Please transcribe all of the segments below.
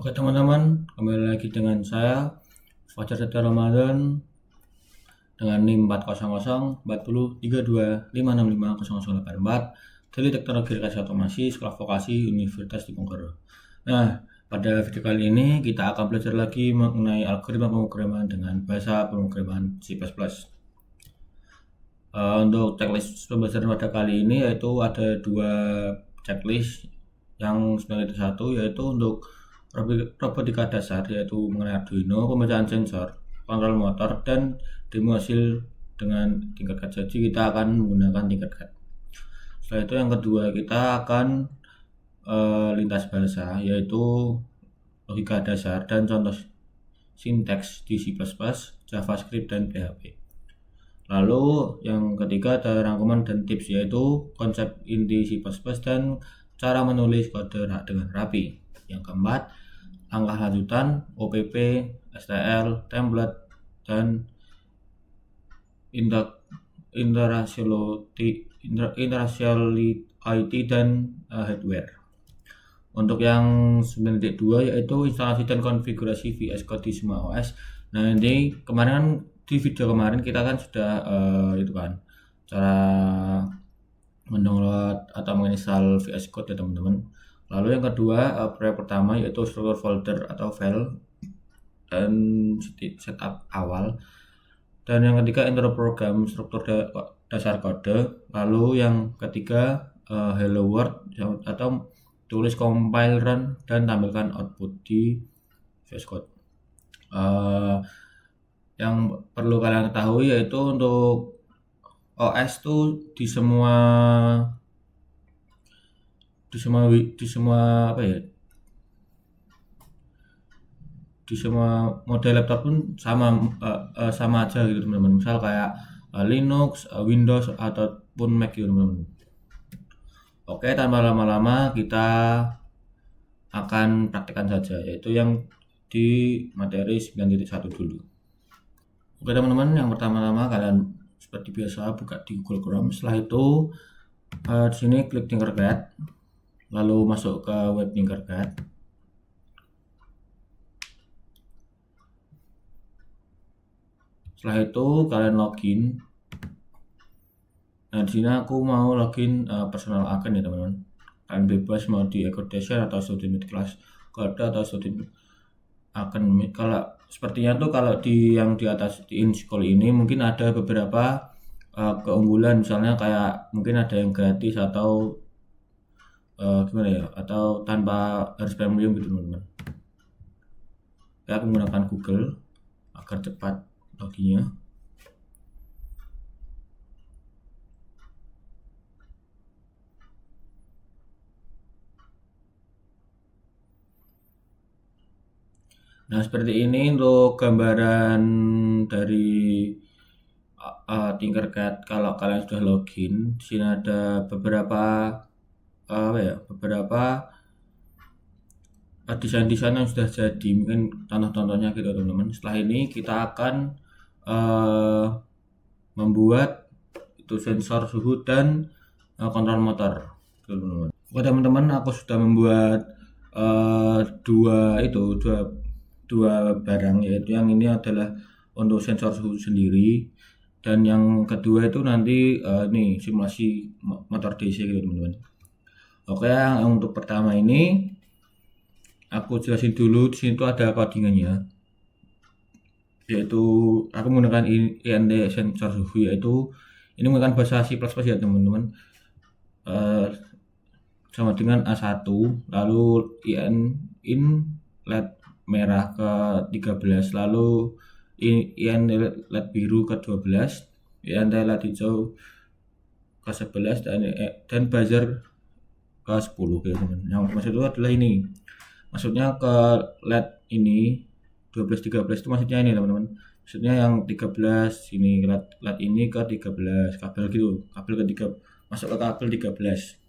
Oke teman-teman, kembali lagi dengan saya Fajar Setia Ramadan dengan NIM 400403255650084 dari Teknologi Rekayasa Otomasi Sekolah Vokasi Universitas Diponegoro. Nah, pada video kali ini kita akan belajar lagi mengenai algoritma pemrograman dengan bahasa pemrograman C++. Untuk checklist pembelajaran pada kali ini yaitu ada dua checklist. Yang sebenarnya itu satu yaitu untuk robotika dasar yaitu mengenai Arduino, pembacaan sensor, kontrol motor, dan demo hasil dengan Tinkercad. Jadi kita akan menggunakan Tinkercad. Setelah itu yang kedua kita akan lintas bahasa yaitu logika dasar dan contoh sinteks di C++, JavaScript, dan PHP. Lalu yang ketiga ada rangkuman dan tips yaitu konsep inti C++ dan cara menulis kode dengan rapi. Yang keempat, langkah lanjutan, OPP, STL, template, dan interactionality dan hardware. Untuk yang 9.2 yaitu instalasi dan konfigurasi VS Code di semua OS. Nah, ini kemarin di video kemarin kita kan sudah cara mendownload atau menginstal VS Code ya teman-teman. Lalu yang kedua, proyek pertama yaitu struktur folder atau file dan setup awal. Dan yang ketiga intro program, struktur dasar kode. Lalu yang ketiga hello world atau tulis, compile, run, dan tampilkan output di VS Code. Yang perlu kalian ketahui yaitu untuk OS tuh di semua model laptop pun sama aja gitu teman-teman. Misal kayak Linux, Windows ataupun Mac gitu teman-teman. Oke, tanpa lama-lama kita akan praktekkan saja yaitu yang di materi 9.1 dulu. Oke teman-teman, yang pertama-tama kalian seperti biasa buka di Google Chrome. Setelah itu di sini klik Tinkercad, lalu masuk ke web Tinkercad. Setelah itu kalian login. Nah, di sini aku mau login personal account ya teman-teman. Kalian bebas mau di Accreditation atau Student Class Code atau Student Account. Kalau sepertinya tuh kalau di yang di atas di InSchool ini mungkin ada beberapa keunggulan, misalnya kayak mungkin ada yang gratis atau gimana ya, atau tanpa harus premium gitu teman-teman. Saya menggunakan Google agar cepat loginnya. Nah, seperti ini untuk gambaran dari Tinkercad kalau kalian sudah login. Di sini ada beberapa desain-desain yang sudah jadi, mungkin contoh-contohnya gitu teman-teman. Setelah ini kita akan membuat itu sensor suhu dan kontrol motor teman-teman. Oke teman-teman, aku sudah membuat dua barang, yaitu yang ini adalah untuk sensor suhu sendiri dan yang kedua itu nanti ini simulasi motor DC gitu teman-teman. Oke, yang untuk pertama ini aku jelasin dulu. Di sini tuh ada codingannya, yaitu aku menggunakan INT sensor suhu, yaitu ini menggunakan bahasa C++ ya teman-teman, sama dengan A1, lalu in LED merah ke 13, lalu IN LED biru ke 12, IN LED hijau ke 11, dan buzzer ke 10 gitu teman. Yang maksud itu adalah ini, maksudnya ke LED ini 12 13 itu maksudnya ini teman-teman, maksudnya yang 13 ini LED ini ke 13 kabel gitu, kabel ke 3 masuk ke kabel 13.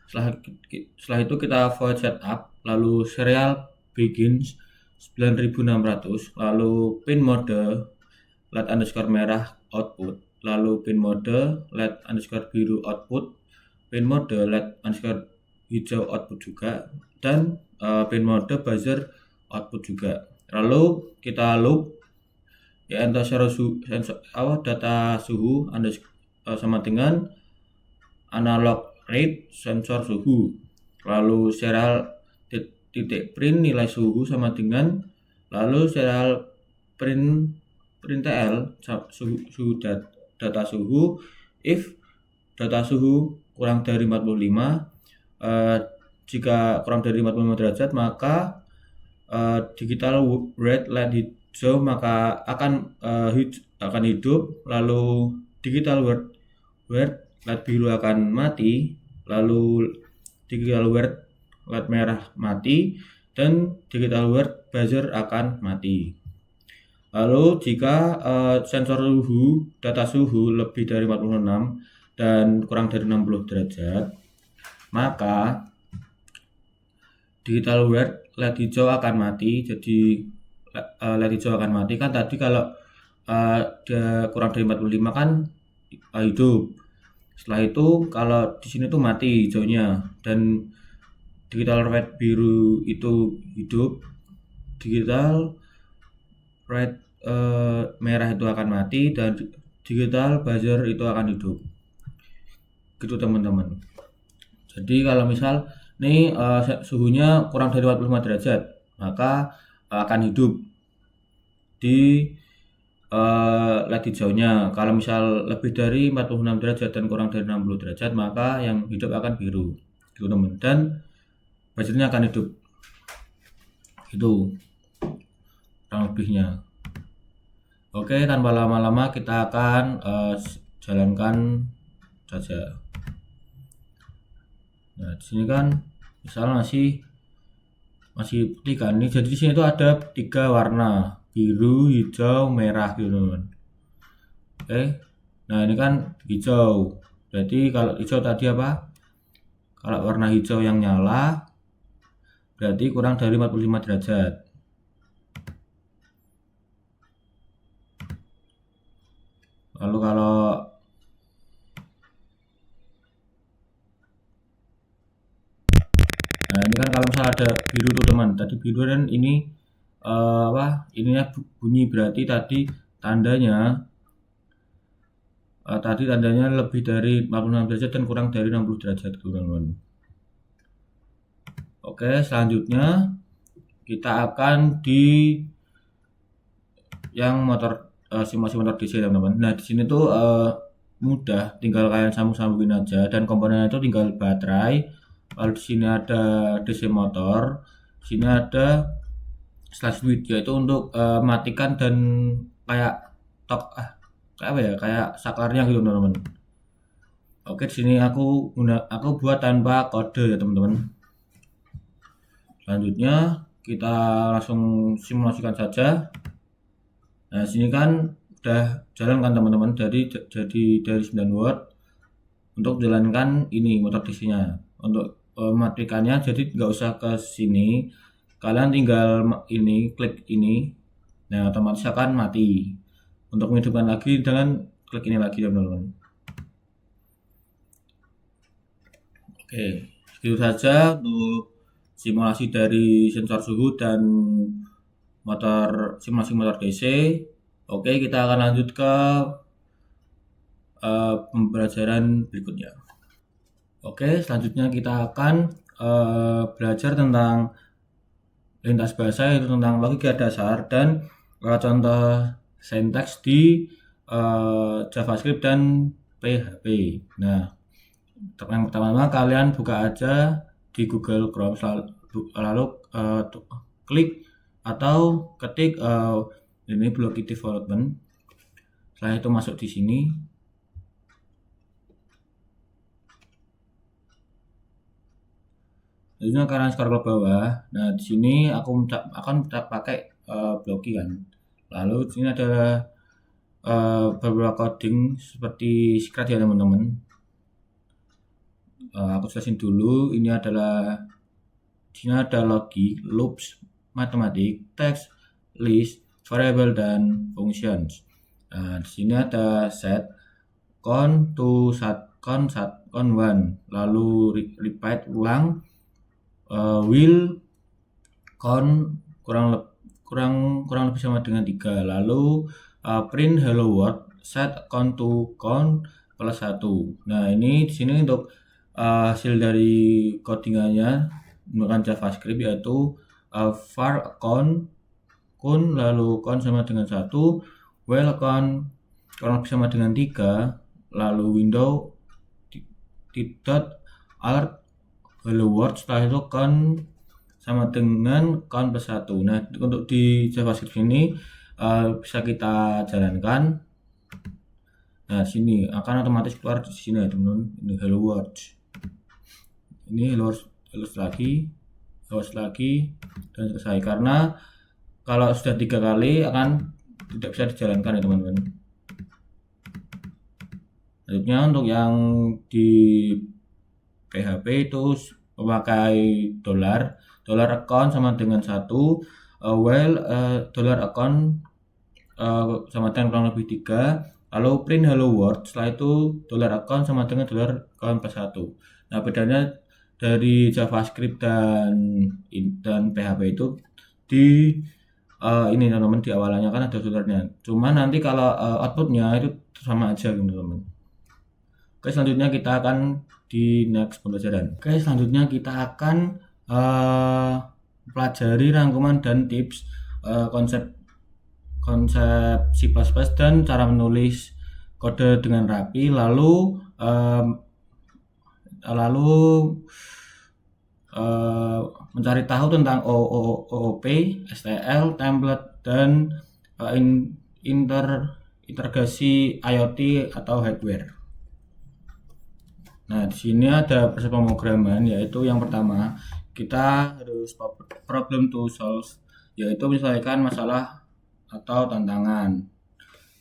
Setelah itu kita void setup, lalu serial begins 9600, lalu pin mode LED underscore merah output, lalu pin mode LED underscore biru output, pin mode LED underscore hijau output juga, dan print mode buzzer output juga. Lalu kita loop ya enter data suhu sama dengan analog rate sensor suhu, lalu serial titik print nilai suhu sama dengan, lalu serial print tl suhu data suhu. If data suhu kurang dari 45, jika kurang dari 45 derajat maka digital red light hijau maka akan hidup, lalu digital red light biru akan mati, lalu digital red light merah mati, dan digital red buzzer akan mati. Lalu jika sensor data suhu lebih dari 46 dan kurang dari 60 derajat, maka digital red light hijau akan mati. Jadi light hijau akan mati kan tadi kalau dia kurang dari 45 kan hidup. Setelah itu kalau di sini tuh mati hijaunya, dan digital red biru itu hidup, digital red merah itu akan mati, dan digital buzzer itu akan hidup. Gitu teman-teman. Jadi kalau misal nih suhunya kurang dari 45 derajat maka akan hidup di LED hijaunya. Kalau misal lebih dari 46 derajat dan kurang dari 60 derajat maka yang hidup akan biru. Gitu teman. Dan buzzernya akan hidup. Itu kurang lebihnya. Oke, tanpa lama-lama kita akan jalankan saja. Nah, di sini kan misalnya masih putih kan. Ini jadi di sini tuh ada 3 warna, biru, hijau, merah gitu teman. Oke. Nah, ini kan hijau. Berarti kalau hijau tadi apa? Kalau warna hijau yang nyala berarti kurang dari 45 derajat. Lalu kalau nah ini kan kalau misalnya ada biru tuh teman, tadi biru dan ini ininya bunyi, berarti tadi tandanya lebih dari 46 derajat dan kurang dari 60 derajat gitu teman-teman. Oke, selanjutnya kita akan di yang motor simulasi motor DC teman-teman. Nah di sini tuh mudah, tinggal kalian sambung-sambungin aja, dan komponennya itu tinggal baterai. Lalu di sini ada DC motor, di sini ada slash switch yaitu untuk matikan dan kayak kayak saklarnya gitu teman-teman. Oke, di sini aku buat tanpa kode ya teman-teman. Selanjutnya kita langsung simulasikan saja. Nah, sini kan udah jalan kan teman-teman, dari 9 watt untuk jalankan ini motor DC-nya. Untuk matikannya jadi nggak usah ke sini, kalian tinggal klik ini. Nah, otomatis akan mati. Untuk menghidupkan lagi dengan klik ini lagi teman-teman. Oke, segitu saja untuk simulasi dari sensor suhu dan simulasi motor DC. Oke, kita akan lanjut ke pembelajaran berikutnya. Oke, selanjutnya kita akan belajar tentang lintas bahasa, yaitu tentang logika dasar dan contoh sintaks di JavaScript dan PHP. Nah, yang pertama kalian buka aja di Google Chrome, lalu klik atau ketik ini block development. Setelah itu masuk di sini. Selanjutnya kalian scroll ke bawah. Nah, di sini aku akan pakai Blocky kan. Lalu di sini ada beberapa coding seperti Scratch ya teman-teman. Aku jelasin dulu. Di sini ada logic, loops, matematik, text, list, variable, dan functions. Nah, di sini ada set, count 1, lalu repeat ulang will count kurang lebih sama dengan 3, lalu print hello world set count to count plus 1. Nah, ini di sini untuk hasil dari codingannya menggunakan JavaScript, yaitu var count lalu count sama dengan 1, while count kurang lebih sama dengan 3, lalu window dot alert hello world, setelah itu count sama dengan count plus 1. Nah, untuk di JavaScript ini bisa kita jalankan. Nah, sini akan otomatis keluar di sini ya teman-teman, ini hello world. Ini hello lagi dan selesai, karena kalau sudah 3 kali akan tidak bisa dijalankan ya teman-teman. Selanjutnya untuk yang di PHP itu memakai dollar account sama dengan 1, while dollar account sama dengan kurang lebih 3, lalu print hello world, setelah itu dollar account sama dengan dollar account plus 1. Nah, bedanya dari JavaScript dan PHP itu di ini teman-teman, di awalannya kan ada dollarnya, cuma nanti kalau outputnya itu sama aja teman-teman. Oke, selanjutnya kita akan di next pembelajaran. Oke, selanjutnya kita akan pelajari rangkuman dan tips konsep C++ dan cara menulis kode dengan rapi, lalu mencari tahu tentang OOP, STL, template, dan integrasi IoT atau hardware. Nah, di sini ada proses pemrograman, yaitu yang pertama kita harus problem to solve, yaitu menyelesaikan masalah atau tantangan.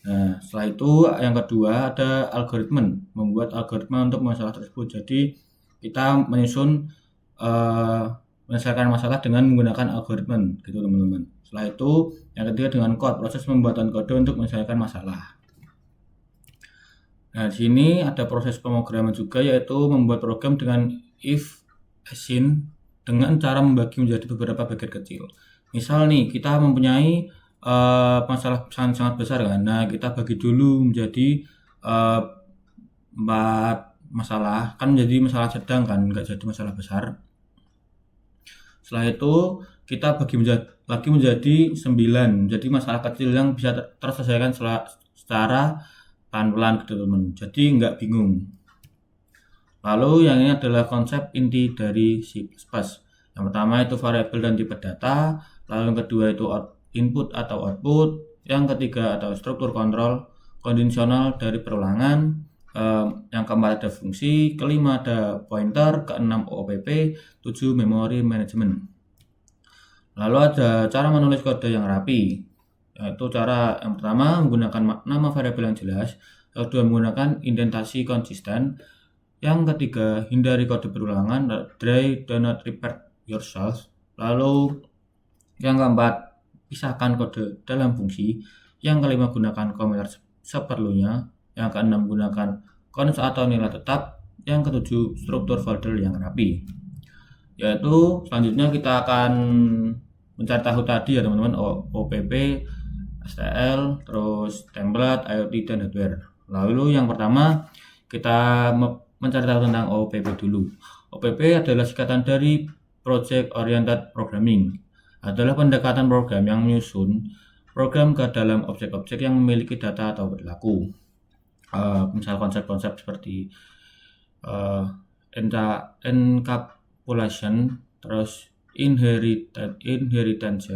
Nah, setelah itu yang kedua ada algoritma, membuat algoritma untuk masalah tersebut. Jadi kita menyelesaikan masalah dengan menggunakan algoritma, gitu teman-teman. Setelah itu yang ketiga dengan code, proses pembuatan kode untuk menyelesaikan masalah. Nah, di sini ada proses pemrograman juga, yaitu membuat program dengan if async dengan cara membagi menjadi beberapa bagian kecil. Misal nih, kita mempunyai masalah sangat besar kan. Nah, kita bagi dulu menjadi 4 masalah, kan menjadi masalah sedang kan, enggak jadi masalah besar. Setelah itu kita bagi lagi menjadi 9, jadi masalah kecil yang bisa terselesaikan secara pelan-pelan gitu teman, jadi nggak bingung. Lalu yang ini adalah konsep inti dari C++. Yang pertama itu variabel dan tipe data, lalu yang kedua itu input atau output, yang ketiga atau struktur kontrol, kondisional dari perulangan, yang keempat ada fungsi, kelima ada pointer, keenam OOP, 7 memory management. Lalu ada cara menulis kode yang rapi, yaitu cara yang pertama menggunakan nama variabel yang jelas, yang kedua menggunakan indentasi konsisten, yang ketiga hindari kode berulangan, try do not repeat yourself, lalu yang keempat pisahkan kode dalam fungsi, yang kelima gunakan komentar seperlunya, yang keenam gunakan cons atau nilai tetap, yang ketujuh struktur folder yang rapi. Yaitu selanjutnya kita akan mencari tahu tadi ya teman-teman, OPP, STL, terus template, IoT, dan hardware. Lalu yang pertama kita mencari tahu tentang OPP dulu. OPP adalah singkatan dari Project Oriented Programming, adalah pendekatan program yang menyusun program ke dalam objek-objek yang memiliki data atau perilaku. Misal konsep-konsep seperti encapsulation, terus inheritance,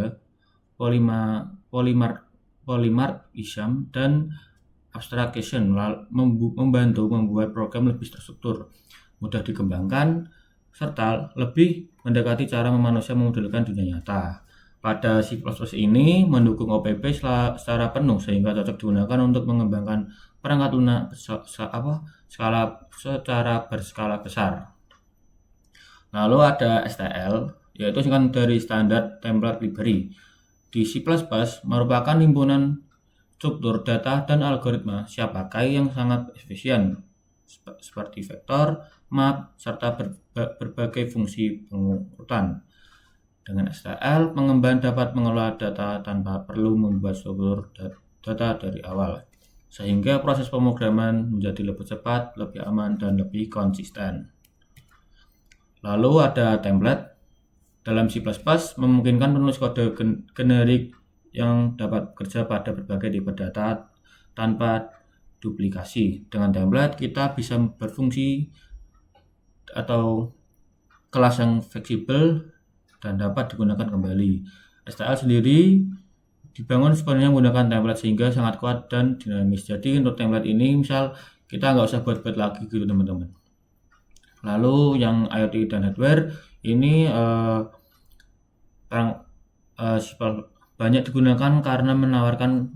polymorphism, dan abstraction, membantu membuat program lebih terstruktur, mudah dikembangkan, serta lebih mendekati cara manusia memodelkan dunia nyata. Pada C++ ini mendukung OPP secara penuh sehingga cocok digunakan untuk mengembangkan perangkat lunak secara berskala besar. Lalu ada STL, yaitu singkatan dari Standard Template Library. Di C++ merupakan himpunan struktur data dan algoritma siap pakai yang sangat efisien, seperti vektor, map, serta berbagai fungsi pengurutan. Dengan STL, pengembang dapat mengelola data tanpa perlu membuat struktur data dari awal, sehingga proses pemrograman menjadi lebih cepat, lebih aman, dan lebih konsisten. Lalu ada template. Dalam C++ memungkinkan penulis kode generik yang dapat bekerja pada berbagai tipe data tanpa duplikasi. Dengan template kita bisa berfungsi atau kelas yang fleksibel dan dapat digunakan kembali. STL sendiri dibangun sepenuhnya menggunakan template sehingga sangat kuat dan dinamis. Jadi untuk template ini misal kita nggak usah buat-buat lagi gitu teman-teman. Lalu yang IoT dan hardware ini banyak digunakan karena menawarkan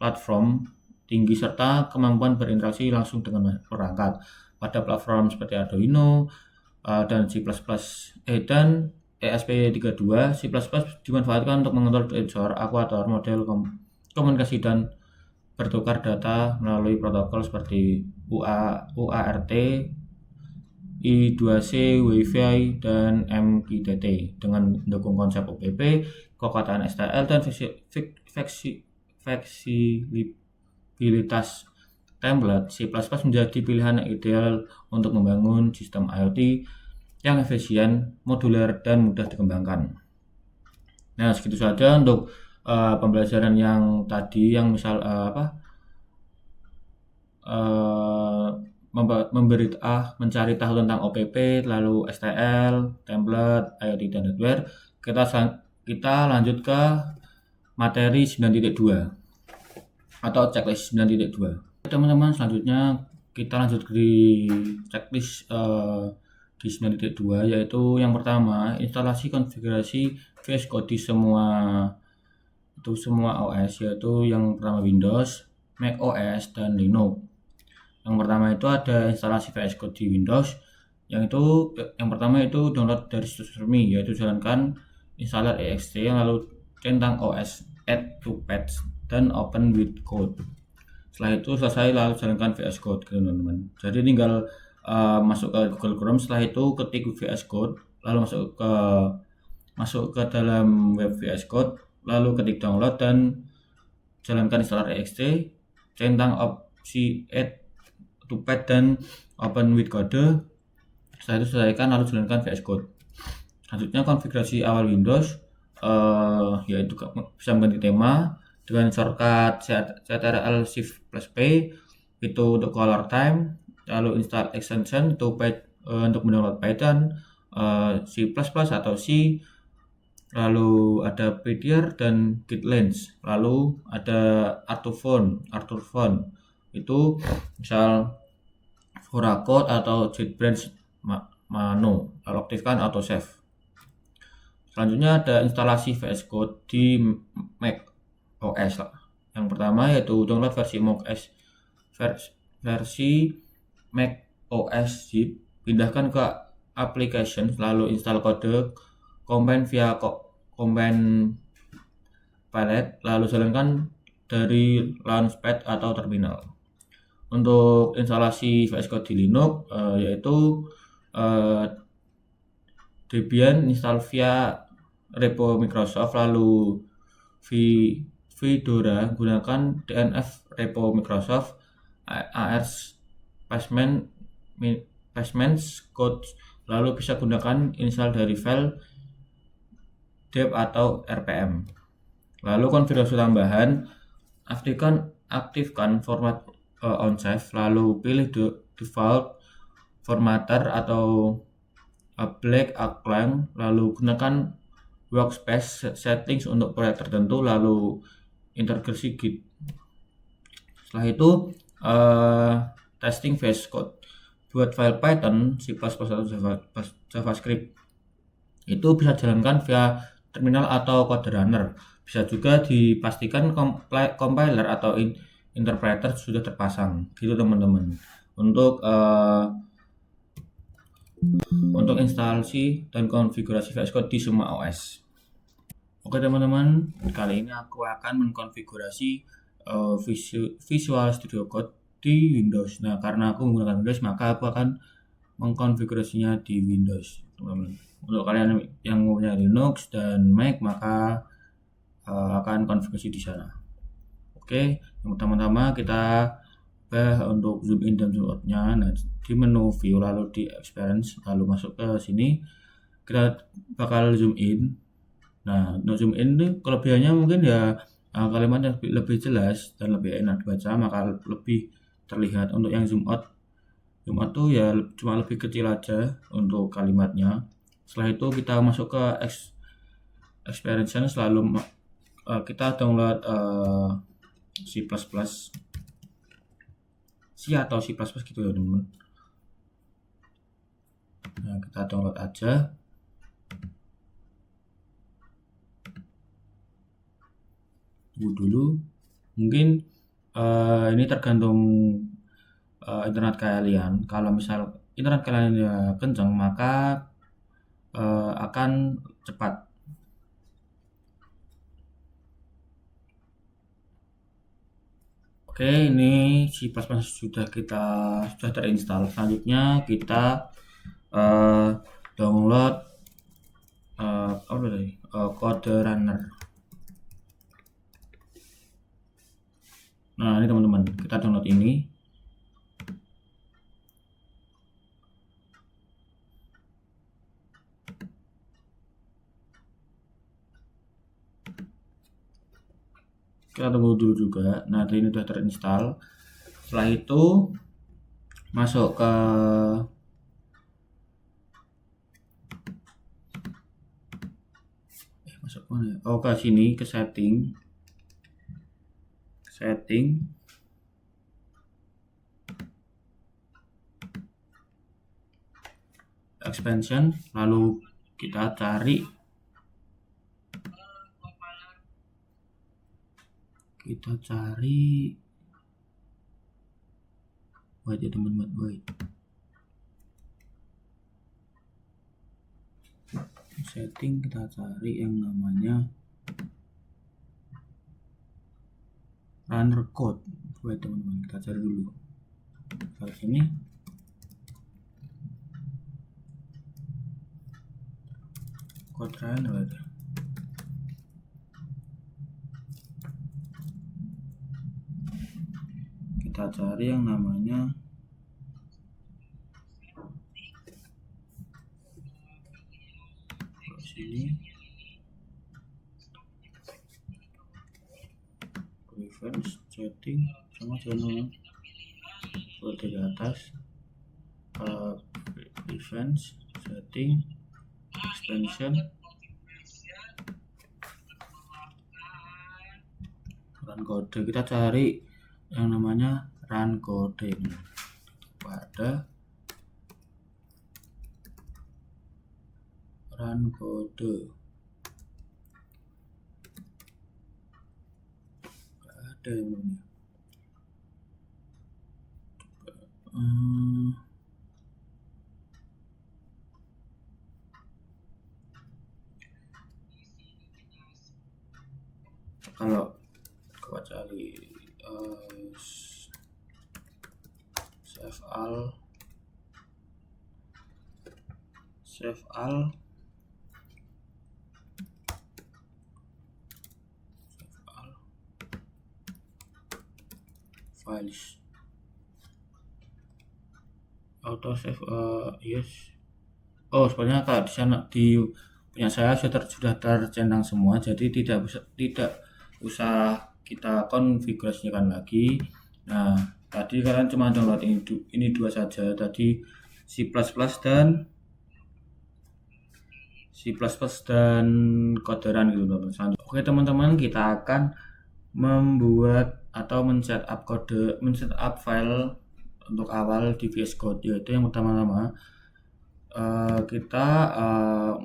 platform tinggi serta kemampuan berinteraksi langsung dengan perangkat. Pada platform seperti Arduino dan C++ dan ESP32, C++ dimanfaatkan untuk mengontrol sensor, aktuator, model komunikasi dan bertukar data melalui protokol seperti UART, I2C, Wi-Fi, dan MQTT dengan mendukung konsep OPP, kekuatan STL, dan fleksibilitas template. C++ menjadi pilihan yang ideal untuk membangun sistem IoT yang efisien, modular, dan mudah dikembangkan. Nah, segitu saja untuk pembelajaran yang tadi, yang misal mencari tahu tentang OPP, lalu STL, template, IoT dan hardware. Kita lanjut ke materi 9.2 atau checklist 9.2. Teman-teman, selanjutnya kita lanjut di checklist di 9.2, yaitu yang pertama, instalasi konfigurasi VS Code di semua OS, yaitu yang pertama Windows, Mac OS, dan Linux. Yang pertama itu ada instalasi VS Code di Windows. Yang pertama itu download dari situs resmi, yaitu jalankan installer ext, lalu centang OS, add to patch, dan open with code. Setelah itu selesai, lalu jalankan VS Code, teman-teman. Jadi tinggal masuk ke Google Chrome, setelah itu ketik VS Code, lalu masuk ke dalam web VS Code, lalu ketik download dan jalankan installer ext, centang opsi add to patch dan open with code. Setelah itu selesaikan, lalu jalankan VS Code. Selanjutnya konfigurasi awal Windows, yaitu bisa mengganti tema dengan shortcut Ctrl Shift plus P itu untuk color time, lalu install extension untuk mendownload Python, C++ atau C, lalu ada pdir dan Git-lens, lalu ada Arthur Phone itu misal Voracode atau JetBrains Mano, lalu aktifkan auto save. Selanjutnya ada instalasi VS Code di Mac OS. Yang pertama yaitu download versi Mac OS zip, pindahkan ke application, lalu install kode combine via combine palette, lalu jalankan dari launchpad atau terminal. Untuk instalasi VS Code di Linux yaitu Debian install via repo Microsoft, lalu Fedora gunakan DNF repo Microsoft, ARS Passments Code, lalu bisa gunakan install dari file deb atau rpm. Lalu konfigurasi tambahan, aktifkan format on-save, lalu pilih default formatter atau black outline, lalu gunakan workspace settings untuk proyek tertentu, lalu integrasi Git. Setelah itu testing VS Code buat file Python, C++ atau JavaScript itu bisa jalankan via terminal atau code runner. Bisa juga dipastikan compiler atau interpreter sudah terpasang, gitu teman-teman. Untuk instalasi dan konfigurasi VS Code di semua OS. Oke teman-teman, kali ini aku akan mengkonfigurasi Visual Studio Code di Windows. Nah, karena aku menggunakan Windows, maka aku akan mengkonfigurasinya di Windows, teman-teman. Untuk kalian yang punya Linux dan Mac, maka akan konfigurasi di sana. Oke, yang pertama-tama kita untuk zoom in dan zoom out-nya. Nah, di menu view lalu di experience lalu masuk ke sini, kita bakal zoom in. Nah, untuk zoom in itu kelebihannya mungkin ya kalimatnya lebih jelas dan lebih enak dibaca, maka lebih terlihat. Untuk yang zoom out tuh ya cuma lebih kecil aja untuk kalimatnya. Setelah itu kita masuk ke experience, selalu kita download C++, C atau C++ gitu ya teman-teman. Nah, kita download aja. Tunggu dulu, mungkin ini tergantung internet kalian. Kalau misal internet kalian ya kencang, maka akan cepat. Oke, ini C++ sudah terinstall. Selanjutnya kita download Code Runner. Nah, ini teman-teman, kita download ini. Kita tunggu dulu juga. Nah, ini sudah terinstall. Setelah itu masuk ke ke sini, ke setting expansion, lalu kita cari wait ya teman-teman, wait. Setting, kita cari yang namanya runner code. Wait teman-teman, kita cari dulu. Ke sini. Code runner. Kita cari yang namanya sini, preference, setting, sama channel di atas, preference, setting, expansion, run code. Kita cari yang namanya run code. Pada run code ada yang namanya kalau coba cari save all files, auto save, yes. Oh, sebenarnya kalau di sana di punya saya sudah tercentang semua, jadi tidak usah kita konfigurasikan lagi. Nah, tadi kalian cuma download ini dua saja, tadi C++ dan Coderan gitu teman-teman. Oke teman-teman, kita akan membuat atau men-setup file untuk awal di VS Code, yaitu yang pertama-tama kita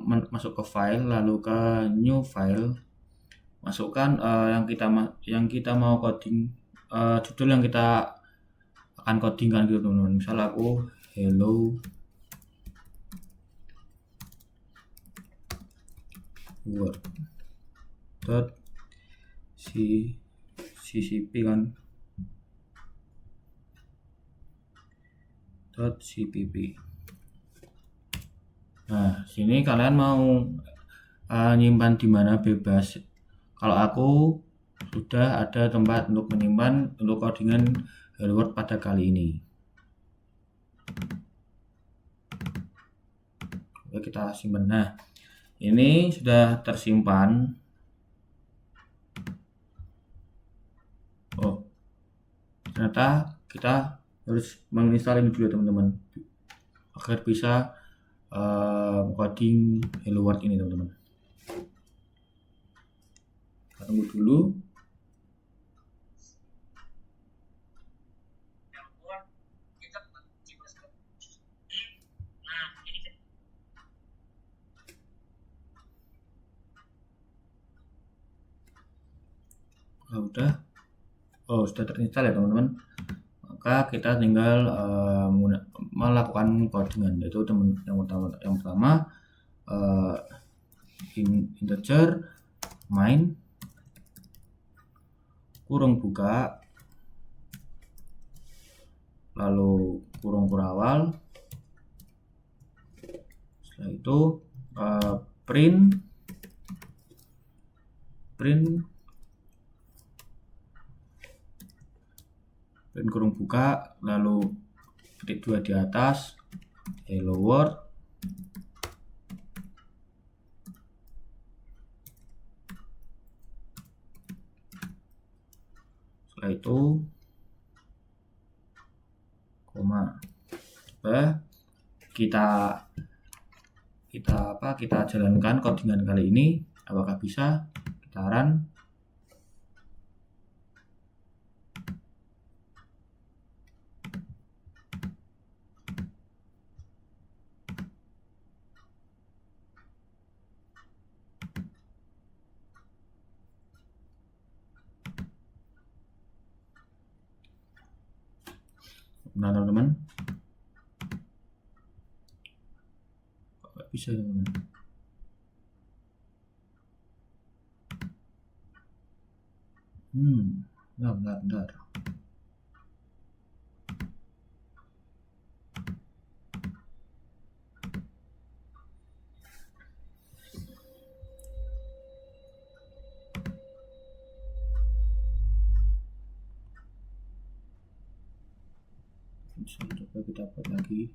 masuk ke file, lalu ke new file, masukkan yang kita mau coding, judul yang kita akan codingkan gitu teman-teman. Misal aku hello world .ccp kan. .cpp. Nah, sini kalian mau nyimpan di mana bebas. Kalau aku sudah ada tempat untuk menyimpan untuk codingan Hello World pada kali ini. Oke, kita simpan. Nah, ini sudah tersimpan. Oh, ternyata kita harus menginstal ini dulu, teman-teman, agar bisa coding Hello World ini, teman-teman. Tunggu dulu. Sudah terinstall ya, teman-teman. Maka kita tinggal melakukan codingan, yaitu yang pertama integer main kurung buka, lalu kurung kurawal, setelah itu print kurung buka, lalu titik 2 di atas, Hello World, setelah itu koma. Kita jalankan codingan kali ini, apakah bisa? Kita run. Nah, teman-teman, kok bisa, teman-teman? Bentar. Coba kita buat lagi.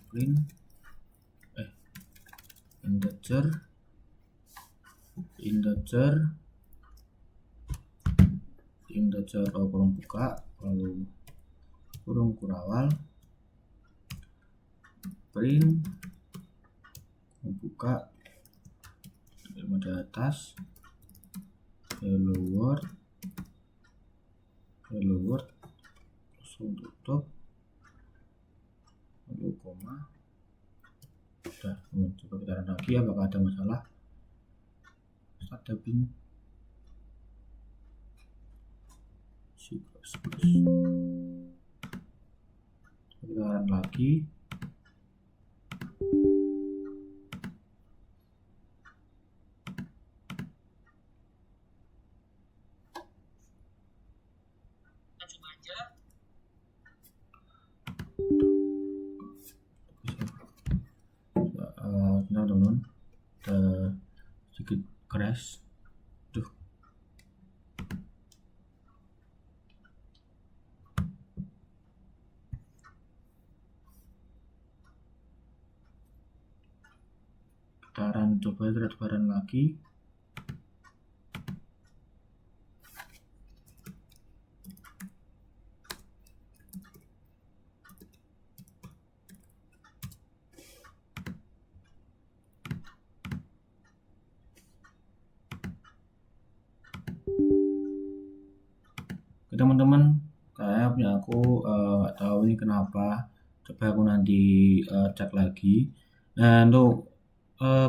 Print integer kurung buka, lalu kurung kurawal, print kurung buka di atas, Hello World, langsung tutup, lalu koma. Sudah, coba kita run lagi, apakah ada masalah? Start typing. Kita run lagi. Teman-teman, sedikit crash. Coba run lagi. teman-teman, kayaknya punya aku nggak tahu ini kenapa. Coba aku nanti cek lagi. Nah, untuk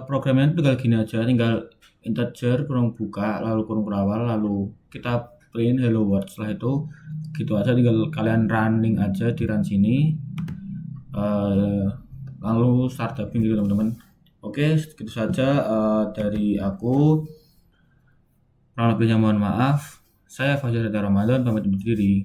programnya tinggal gini aja, tinggal integer kurung buka, lalu kurung kerawal, lalu kita print hello world. Setelah itu gitu aja, tinggal kalian running aja di run sini, eh, lalu start typing gitu teman-teman. Oke, segitu saja dari aku. Kurang lebihnya mohon maaf. Saya Fajar Ramadan, pamit undur diri.